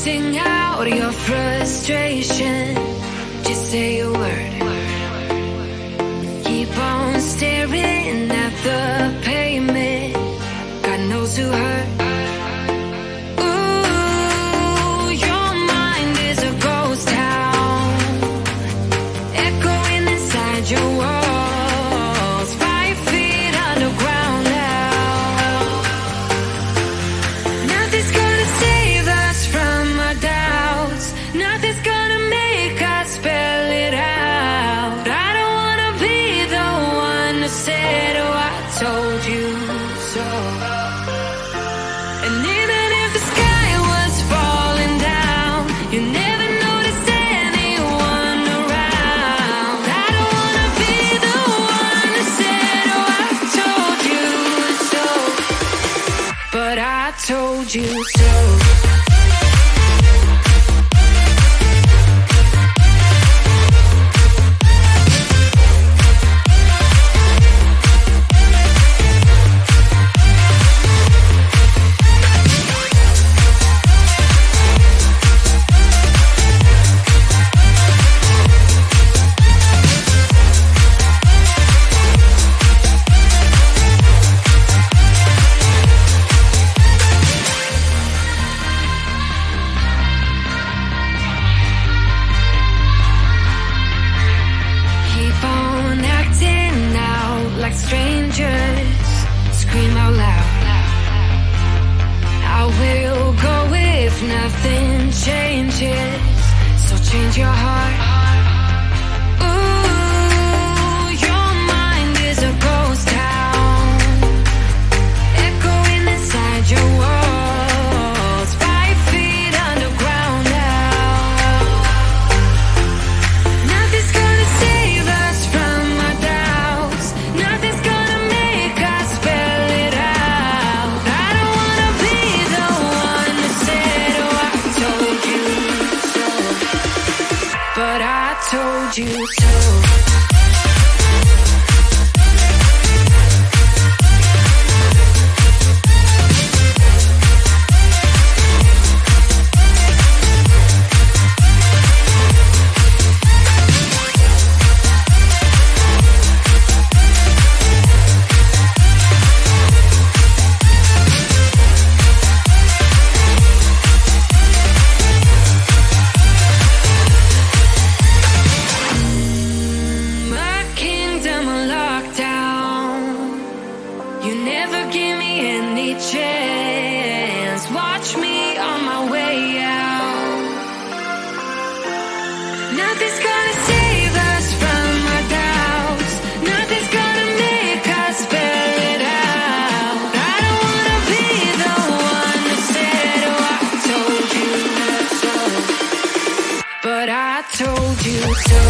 Sing out your frustration. Just say a word. Keep on staring at the pavement. God knows who hurt. Ooh, your mind is a ghost town, echoing inside your walls, 5 feet underground now. Nothing's gonna save us from our doubts. Nothing's gonna make us spell it out. I don't wanna be the one to say, oh, I told you so. And even if the sky was falling down, you never noticed anyone around. I don't wanna be the one to say, oh, I told you so. But I told you so. Keep on acting out like strangers. Scream out loud. I will go if nothing changes. So change your heart. Ooh, your mind is a ghost town, echoing inside your walls, 5 feet underground now. Nothing's gonna save us from our doubts. Nothing's gonna make us spell it out. I don't wanna be the one that said, oh, I told you so. But I told you so. My kingdom on lockdown. You never give me any chance. Watch me on my way out. Nothing's gonna save us from our doubts. Nothing's gonna make us spell it out. I don't wanna be the one that said, oh, I told you so. But I told you so.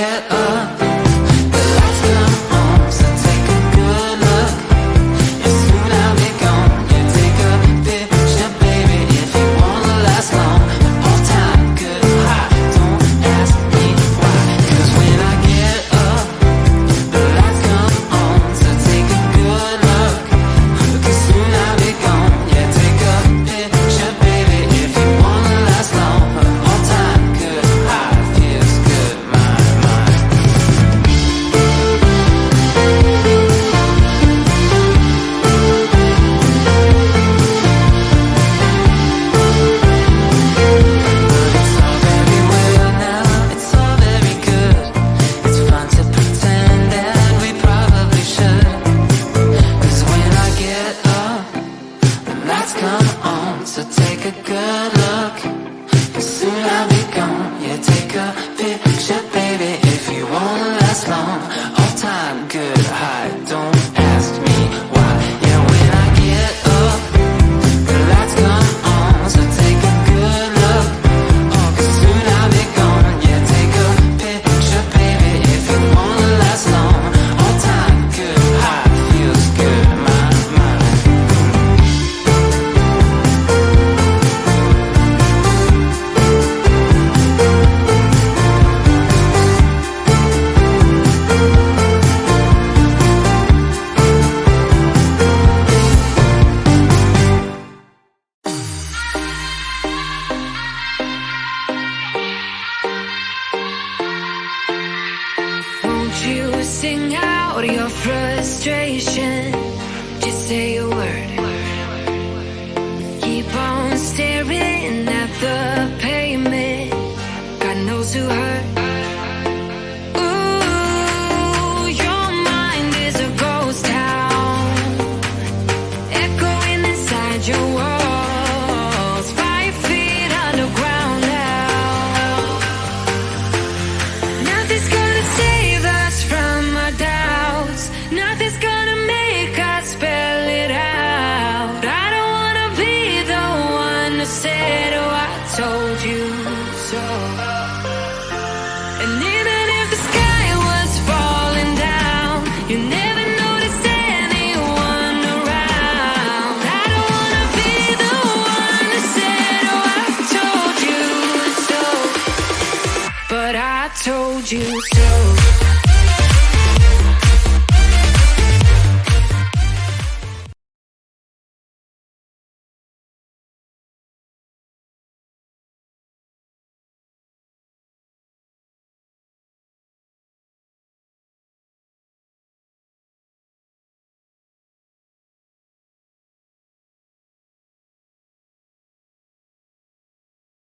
get up, the lights come on, so take a good look. Yeah, soon I'll be gone. Yeah, take a picture, baby, if you wanna last long. All time good high, don't ask me why. 'Cause when I get up, the lights come on, so take a good look. 'Cause soon I'll be gone. Yeah, take a picture, baby, if you wanna last long. All time good high, feels good, my mind. It's all very well now, it's all very good. It's fun to pretend that we probably should. 'Cause when I get up, the lights come on, so take a good look. 'Cause soon I'll be gone. Yeah, take a picture, baby, if you wanna last long. All time good high, don't ask me why. Yeah, when I get up, the lights come on, so take a good look. Oh, 'cause soon I'll be gone. Yeah, take a picture, baby, if you wanna last long. All time good high, feels good, my mind. Won't you sing out your frustration? Just say a word. Keep on staring at the pavement. God knows who hurt. Ooh, your mind is a ghost town, echoing inside your walls. 5 feet underground now. Nothing's gonna save us from our doubts. Nothing's gonna make us spell it out. I don't wanna be the one to say, oh, I told you so. And even if the sky was falling down, you never noticed anyone around. I don't wanna be the one to say, oh, I told you so. But I told you so.